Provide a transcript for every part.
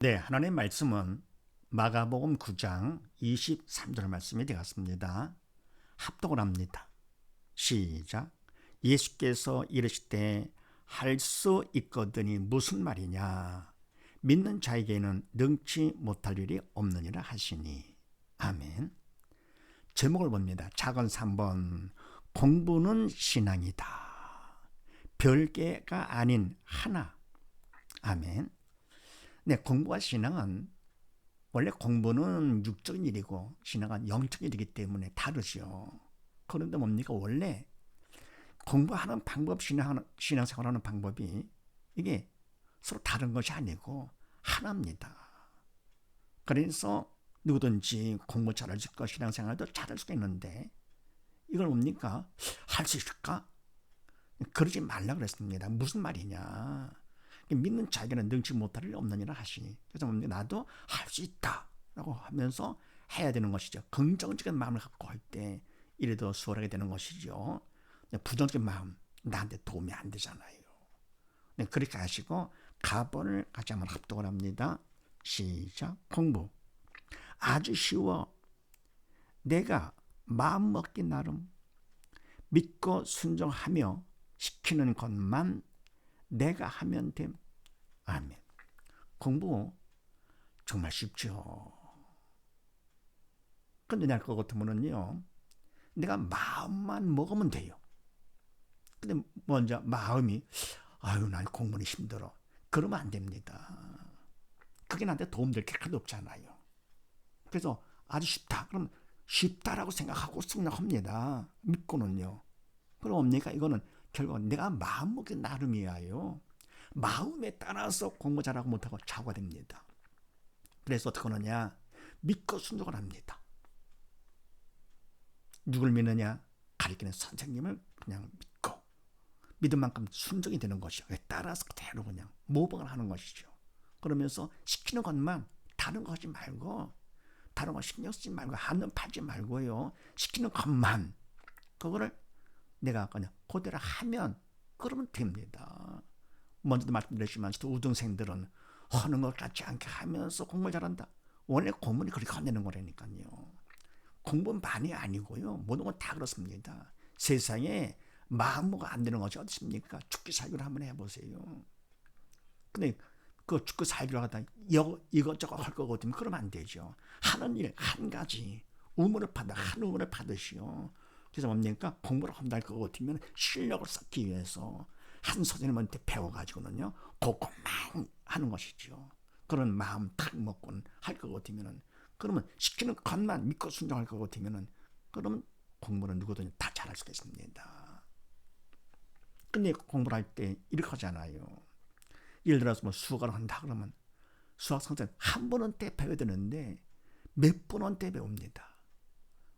네, 하나님의 말씀은 마가복음 9장 23절 말씀이 되었습니다. 합독을 합니다. 시작. 예수께서 이르시되 할 수 있거든이 무슨 말이냐? 믿는 자에게는 능치 못할 일이 없느니라 하시니. 아멘. 제목을 봅니다. 작은 3번. 공부는 신앙이다. 별개가 아닌 하나. 아멘. 네, 공부와 신앙은 원래 공부는 육적인 일이고 신앙은 영적인 일이기 때문에 다르죠. 그런데 뭡니까? 원래 공부하는 방법, 신앙생활하는 방법이 이게 서로 다른 것이 아니고 하나입니다. 그래서 누구든지 공부 잘할 수 있고 신앙생활도 잘할 수가 있는데 이걸 뭡니까? 할 수 있을까? 그러지 말라 그랬습니다. 무슨 말이냐? 믿는 자에게는 능치 못할 일이 없느니라 하시니. 그래서 나도 할 수 있다라고 하면서 해야 되는 것이죠. 긍정적인 마음을 갖고 할 때 일이 더 수월하게 되는 것이죠. 부정적인 마음, 나한테 도움이 안 되잖아요. 그렇게 하시고 가본을 같이 한번 합독을 합니다. 시작. 공부. 아주 쉬워. 내가 마음 먹기 나름 믿고 순종하며 시키는 것만 내가 하면 됨. 아멘. 공부 정말 쉽죠. 근데 날 것 같으면요, 내가 마음만 먹으면 돼요. 근데 먼저 마음이 아유 난 공부는 힘들어. 그러면 안 됩니다. 그게 나한테 도움될 게 하나도 없잖아요. 그래서 아주 쉽다. 그럼 쉽다라고 생각하고 승낙합니다. 믿고는요. 그럼 뭡니까? 이거는 결국 내가 마음먹기 나름이에요. 마음에 따라서 공부 잘하고 못하고 좌우가 됩니다. 그래서 어떻게 하느냐? 믿고 순종을 합니다. 누굴 믿느냐? 가르치는 선생님을 그냥 믿고 믿은 만큼 순종이 되는 것이요. 따라서 그대로 그냥 모방을 하는 것이죠. 그러면서 시키는 것만 다른 거 하지 말고 다른 거 신경 쓰지 말고 한눈 팔지 말고요. 시키는 것만 그거를 내가 그냥 그대로 하면 그러면 됩니다. 먼저도 말씀드렸지만 우등생들은 하는 것 같지 않게 하면서 공부를 잘한다. 원래 공부는 그렇게 하는 거라니까요. 공부는 반이 아니고요. 모든 건 다 그렇습니다. 세상에 마음먹어 안 되는 것이 어디 있습니까? 죽기 살기를 한번 해보세요. 근데 그 죽고 살기로 하다 이것저것 할 거 같으면 그러면 안 되죠. 하는 일 한 가지 우물을 파다 한 우물을 파듯이요. 그래서 뭡니까? 공부를 한다 것 같으면 실력을 쌓기 위해서 한 선생님한테 배워가지고는요 그것만 하는 것이죠. 그런 마음 탁 먹고는 할 것 같으면은 그러면 시키는 것만 믿고 순종할 것 같으면은 그러면 공부는 누구든지 다 잘할 수가 있습니다. 근데 공부를 할 때 이렇게 하잖아요. 예를 들어서 뭐 수학을 한다 그러면 수학 선생님 한 번은 때 배워야 되는데 몇 번은 때 배웁니다.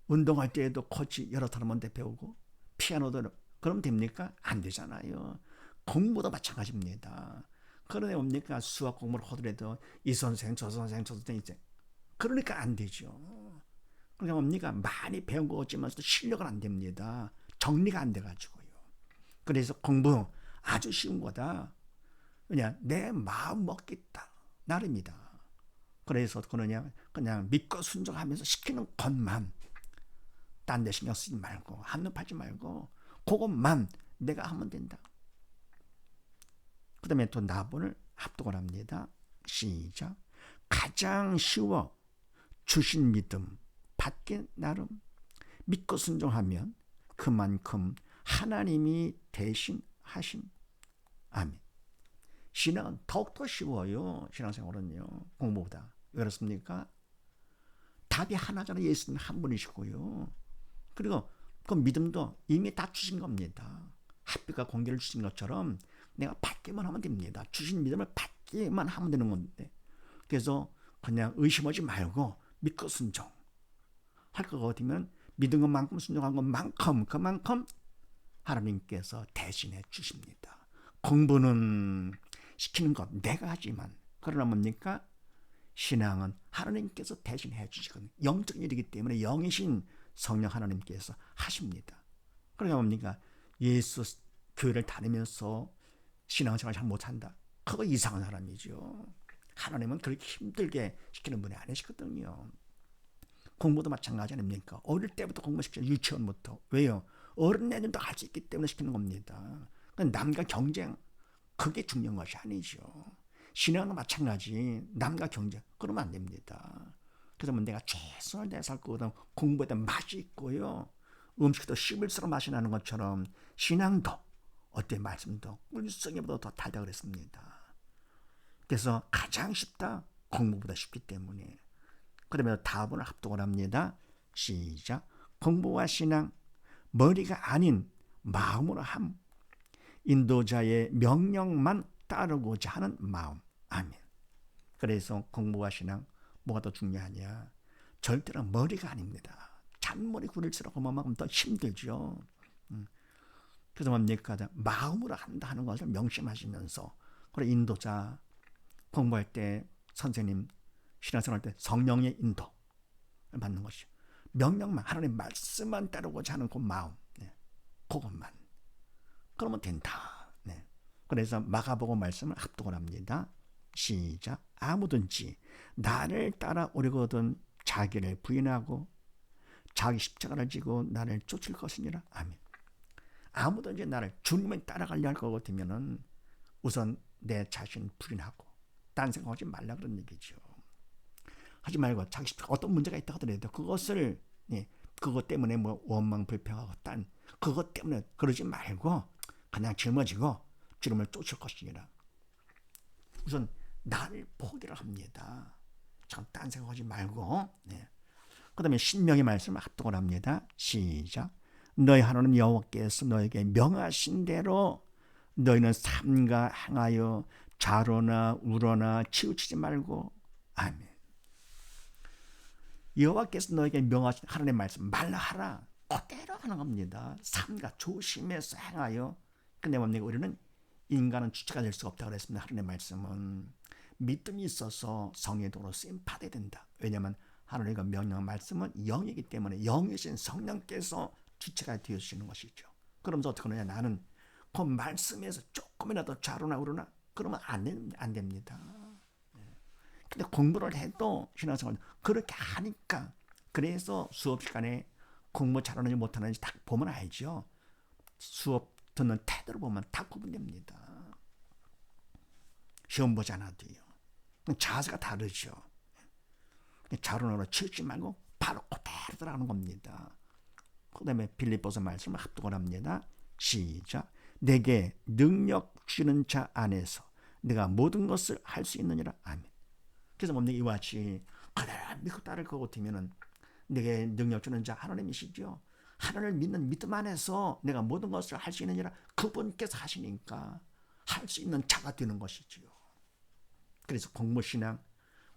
운동할 때에도 코치 여러 사람한테 배우고 피아노도 그럼 됩니까? 안 되잖아요. 공부도 마찬가지입니다. 그러네 뭡니까? 수학 공부를 하더라도 이 선생 저 선생 저 선생 이제 그러니까 안 되죠. 그러니까 뭡니까? 많이 배운 거 같지만서도 실력은 안 됩니다. 정리가 안 돼가지고요. 그래서 공부 아주 쉬운 거다. 그냥 내 마음 먹겠다 나름이다. 그래서 그냥 믿고 순종하면서 시키는 것만 딴 데 신경 쓰지 말고 한눈 팔지 말고 그것만 내가 하면 된다. 그 다음에 또 나본을 합독을 합니다. 시작. 가장 쉬워 주신 믿음 받게 나름 믿고 순종하면 그만큼 하나님이 대신 하심. 아멘. 신앙은 더욱더 쉬워요. 신앙생활은요. 공부보다. 왜 그렇습니까? 답이 하나잖아요. 예수님 한 분이시고요. 그리고 그 믿음도 이미 다 주신 겁니다. 햇빛과 공기를 주신 것처럼 내가 받기만 하면 됩니다. 주신 믿음을 받기만 하면 되는 건데 그래서 그냥 의심하지 말고 믿고 순종 할 것 같으면 믿은 것만큼 순종한 것만큼 그만큼 하나님께서 대신해 주십니다. 공부는 시키는 것 내가 하지만 그러나 뭡니까? 신앙은 하나님께서 대신해 주시거든요. 영적인 일이기 때문에 영이신 성령 하나님께서 하십니다. 그러니까 뭡니까? 예수 교회를 다니면서 신앙생활 잘 못한다. 그거 이상한 사람이죠. 하나님은 그렇게 힘들게 시키는 분이 아니시거든요. 공부도 마찬가지 아닙니까? 어릴 때부터 공부시켜요. 유치원부터. 왜요? 어른 애들도 할 수 있기 때문에 시키는 겁니다. 남과 경쟁, 그게 중요한 것이 아니죠. 신앙은 마찬가지. 남과 경쟁, 그러면 안 됩니다. 그래서 내가 최선을 다해서 할 거거든. 공부에 대한 맛이 있고요. 음식도 씹을수록 맛이 나는 것처럼 신앙도 어때 말씀도 꿀성에보다 더 달다 그랬습니다. 그래서 가장 쉽다. 공부보다 쉽기 때문에. 그러면 다음으로 합독을 합니다. 시작. 공부와 신앙, 머리가 아닌 마음으로 함. 인도자의 명령만 따르고자 하는 마음. 아멘. 그래서 공부와 신앙 뭐가 더 중요하냐? 절대로 머리가 아닙니다. 잔머리 굴릴수록 그만큼 더 힘들죠. 그래서 뭡니까? 마음으로 한다 하는 것을 명심하시면서, 그리고 인도자 공부할 때 선생님 신앙생활 때 성령의 인도를 받는 것이죠. 명령만, 하나님 말씀만 따르고자 하는 그 마음, 그것만. 그러면 된다. 그래서 마가복음 말씀을 합독을 합니다. 시작. 아무든지 나를 따라오려거든 자기를 부인하고 자기 십자가를 지고 나를 쫓을 것이니라. 아멘. 아무든지 나를 주님을 따라가려 할 것 같으면은 우선 내 자신 부인하고 딴 생각하지 말라 그런 얘기죠. 하지 말고 자기 십자가 어떤 문제가 있다 하더라도 그것을 그것 때문에 뭐 원망 불평하고 딴 그것 때문에 그러지 말고 그냥 짊어지고 주님을 쫓을 것이니라. 우선 나를 포기를 합니다. 참 딴 생각하지 말고. 그 다음에 신명의 말씀을 합독을 합니다. 시작. 너희 하나님 여호와께서 너에게 명하신 대로 너희는 삼가 행하여 좌로나 우로나 치우치지 말고. 아멘. 여호와께서 너에게 명하신 하나님의 말씀 말라 하라. 그대로 하는 겁니다. 삼가 조심해서 행하여. 근데 뭡니까? 우리는 인간은 주체가 될 수가 없다고 그랬습니다. 하나님의 말씀은 믿음이 있어서 성의 도로 쓰임 받아야 된다. 왜냐하면 하나님과 명령한 말씀은 영이기 때문에 영이신 성령께서 주체가 되어주시는 것이죠. 그러면서 어떻게 하느냐? 나는 그 말씀에서 조금이라도 좌로나 우로나 그러면 안 됩니다. 근데 공부를 해도 신앙생활 그렇게 하니까, 그래서 수업 시간에 공부 잘하는지 못하는지 딱 보면 알죠. 수업 듣는 태도를 보면 다 구분됩니다. 시험 보지 않아도요. 자세가 다르죠. 좌로나로 치우치 말고 바로 그대로 들어가는 겁니다. 그 다음에 빌립보서 말씀을 합독을 합니다. 시작. 내게 능력 주는 자 안에서 내가 모든 것을 할 수 있느니라. 아멘. 그래서 뭡니까? 이와 같이 그대로 믿고 따를 것 같으면 내게 능력 주는 자 하나님이시죠. 하나님을 믿는 믿음 안에서 내가 모든 것을 할 수 있느니라. 그분께서 하시니까 할 수 있는 자가 되는 것이지요. 그래서 공부신앙,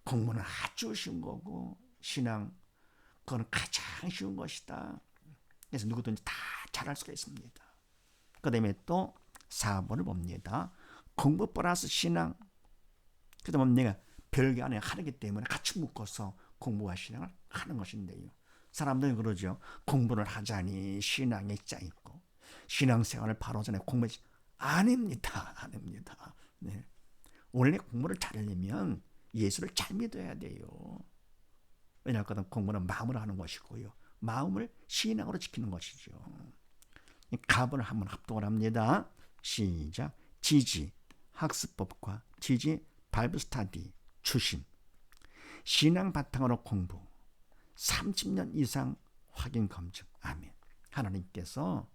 공부는 아주 쉬운 거고 신앙 그거는 가장 쉬운 것이다. 그래서 누구든지 다 잘할 수가 있습니다. 그 다음에 또 4번을 봅니다. 공부 플러스 신앙. 그 다음에 내가 별개 안에 하기 때문에 같이 묶어서 공부와 신앙을 하는 것인데요. 사람들이 그러죠. 공부를 하자니 신앙에 짜 있고 신앙생활을 바로 전에 공부하지. 아닙니다. 아닙니다. 원래 공부를 잘하려면 예수를 잘 믿어야 돼요. 왜냐하면 공부는 마음으로 하는 것이고요. 마음을 신앙으로 지키는 것이죠. 가본을 한번 합독을 합니다. 시작. 지지, 학습법과 지지, 바이블 스터디, 추심. 신앙 바탕으로 공부. 30년 이상 확인 검증. 아멘. 하나님께서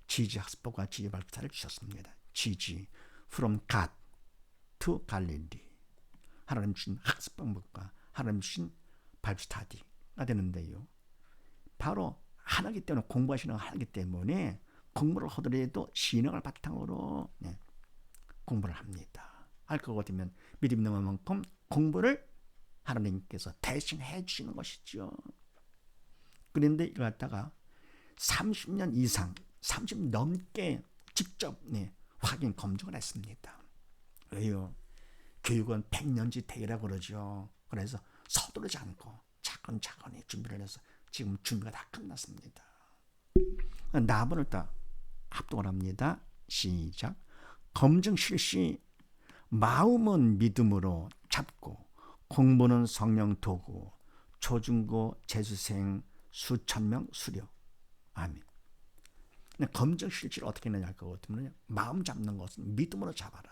지지 학습법과 지지 바이블 스터디를 주셨습니다. 지지, from God to Galilee. 하나님 주신 학습 방법과 하나님 주신 바이블 스터디가 되는데요. 바로 하나이기 때문에 공부하시는 걸 하기 때문에 공부를 하더라도 신앙을 바탕으로 공부를 합니다. 할 것 같으면 믿음 있는 만큼 공부를 하나님께서 대신 해주시는 것이죠. 그런데 이걸 갖다가 30년 이상, 30 넘게 직접 확인 검증을 했습니다. 왜요? 교육은 100년지 대회라고 그러죠. 그래서 서두르지 않고 차근차근히 준비를 해서 지금 준비가 다 끝났습니다. 나번을 다 합독을 합니다. 시작. 검증 실시. 마음은 믿음으로 잡고 공부는 성령 도구 초중고 재수생 수천 명 수료. 아멘. 검정 실질을 어떻게 내냐 할 거거든요. 마음 잡는 것은 믿음으로 잡아라.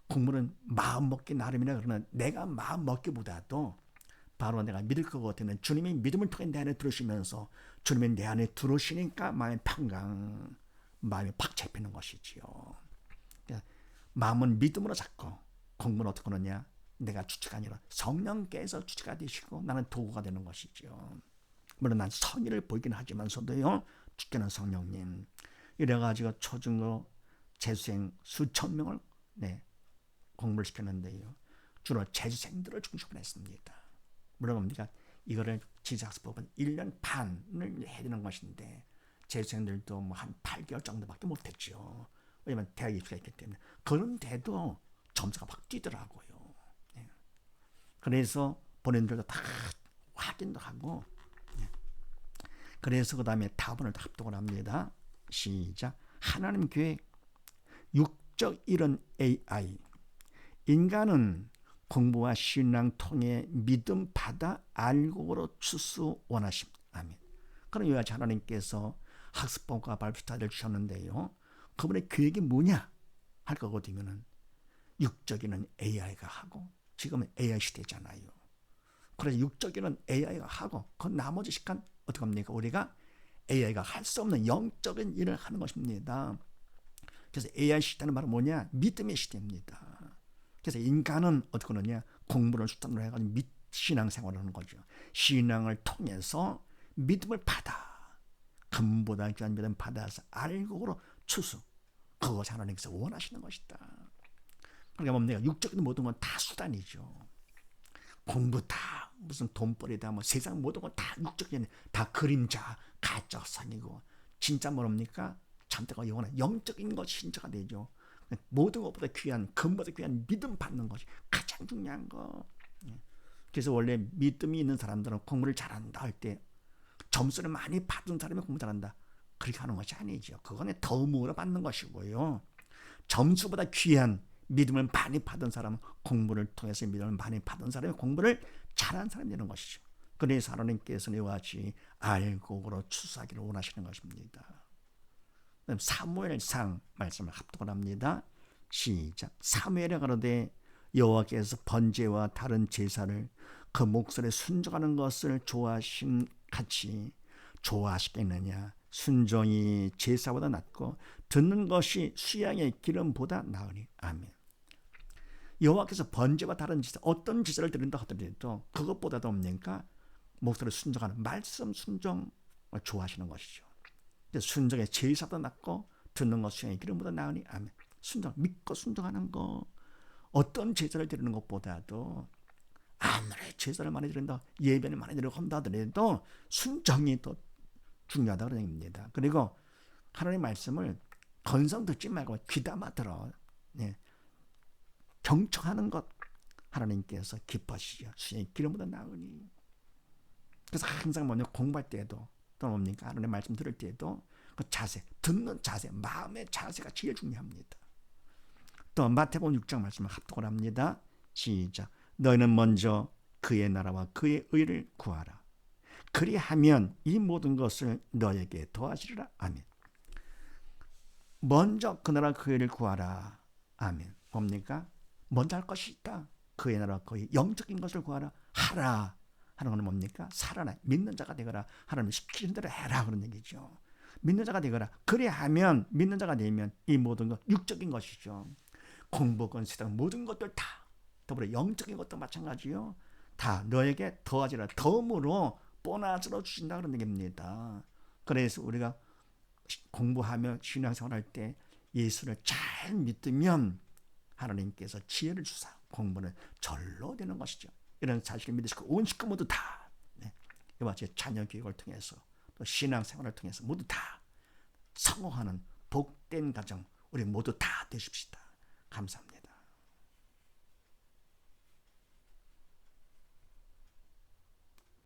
공부는 마음 먹기 나름이라 그러나 내가 마음 먹기보다도 바로 내가 믿을 거거든요. 주님이 믿음을 통해 내 안에 들어오시면서 주님이 내 안에 들어오시니까 마음의 평강, 마음이 팍 잡히는 것이지요. 마음은 믿음으로 잡고 공부는 어떻게 하느냐? 내가 주체가 아니라 성령께서 주체가 되시고 나는 도구가 되는 것이죠. 물론 난 선의를 보이긴 하지만서도요. 주께는 성령님. 이래가지고 초중고 재수생 수천 명을 공부를 시켰는데요. 주로 재수생들을 중심으로 했습니다. 물론 뭡니까? 이거를 지식학습법은 1년 반을 해야 되는 것인데 재수생들도 뭐 한 8개월 정도밖에 못했죠. 왜냐면 대학 입시가 있기 때문에. 그런데도 점수가 막 뛰더라고요. 그래서 본인들도 다 확인도 하고 그래서 그 다음에 답안을 다 합독을 합니다. 시작. 하나님 계획 육적 이런 AI 인간은 공부와 신앙 통해 믿음 받아 알곡으로 추수 원하심. 아멘. 그럼 여기 하나님께서 학습법과 발표자를 주셨는데요. 그분의 계획이 뭐냐 할 거거든요. 육적인은 AI가 하고 지금은 AI 시대잖아요. 그래서 육적인은 AI가 하고 그 나머지 시간 어떻게 합니까? 우리가 AI가 할 수 없는 영적인 일을 하는 것입니다. 그래서 AI 시대는 바로 뭐냐? 믿음의 시대입니다. 그래서 인간은 어떻게 하느냐? 공부를 수단으로 해가지고 신앙생활을 하는 거죠. 신앙을 통해서 믿음을 받아. 금보다 귀한 믿음 받아서 알곡으로 추수. 그것이 하나님께서 원하시는 것이다. 그러니까 뭡니까? 육적인 모든 건 다 수단이죠. 공부 다 무슨 돈벌이다 뭐 세상 모든 건 다 육적인 다 그림자 가짜선이고 진짜 뭡니까? 참되고 영원한 영적인 것이 진짜가 되죠. 모든 것보다 귀한 금보다 귀한 믿음 받는 것이 가장 중요한 거. 그래서 원래 믿음이 있는 사람들은 공부를 잘한다 할 때 점수를 많이 받은 사람이 공부 잘한다 그렇게 하는 것이 아니죠. 그거는 덤으로 받는 것이고요. 점수보다 귀한 믿음을 많이 받은 사람은 공부를 통해서 믿음을 많이 받은 사람이 공부를 잘한 사람이 되는 것이죠. 그래서 하나님께서는 이와 같이 알곡으로 추수하기를 원하시는 것입니다. 사무엘상 말씀을 합독을 합니다. 시작. 사무엘에 가로되 여호와께서 번제와 다른 제사를 그 목소리에 순종하는 것을 좋아하심 같이 좋아하시겠느냐. 순종이 제사보다 낫고 듣는 것이 수양의 기름보다 나으니. 아멘. 여호와께서 번제와 다른 제사 어떤 제사를 드린다 하더라도 그것보다도 뭡니까? 목소리를 순종하는 말씀 순종을 좋아하시는 것이죠. 순종의 제사보다 낫고 듣는 것 수양의 기름보다 나으니. 아멘. 순종 믿고 순종하는 거 어떤 제사를 드리는 것보다도 아무리 제사를 많이 드린다 예배를 많이 드리고 한다 하더라도 순종이 더 중요하다고 그런 얘기입니다. 그리고 하나님의 말씀을 건성 듣지 말고 귀담아 들어 경청하는 것 하나님께서 기뻐하시죠. 수양의 기름보다 나으니. 그래서 항상 뭐냐 공부할 때에도 또 뭡니까? 하나님의 말씀 들을 때에도 그 자세, 듣는 자세, 마음의 자세가 제일 중요합니다. 또 마태복음 6장 말씀을 합독을 합니다. 시작. 너희는 먼저 그의 나라와 그의 의를 구하라. 그리하면 이 모든 것을 너에게 더하시리라. 아멘. 먼저 그 나라 그 의를 구하라. 아멘. 뭡니까? 먼저 할 것이 있다. 그의 나라와 그의 영적인 것을 구하라. 하라. 하는 건 뭡니까? 살아라. 믿는 자가 되거라. 하나님 시키는 대로 해라. 그런 얘기죠. 믿는 자가 되거라. 그래 하면 믿는 자가 되면 이 모든 것 육적인 것이죠. 공복은 세상 모든 것들 다 더불어 영적인 것도 마찬가지요. 다 너에게 더하지라. 덤으로 보너스로 주신다 그런 얘기입니다. 그래서 우리가 공부하며 신앙생활할 때 예수를 잘 믿으면 하나님께서 지혜를 주사 공부는 절로 되는 것이죠. 이런 사실을 믿으시고 온 식구 모두 다 이와 같이 자녀 교육을 통해서 또 신앙생활을 통해서 모두 다 성공하는 복된 가정 우리 모두 다 되십시다. 감사합니다.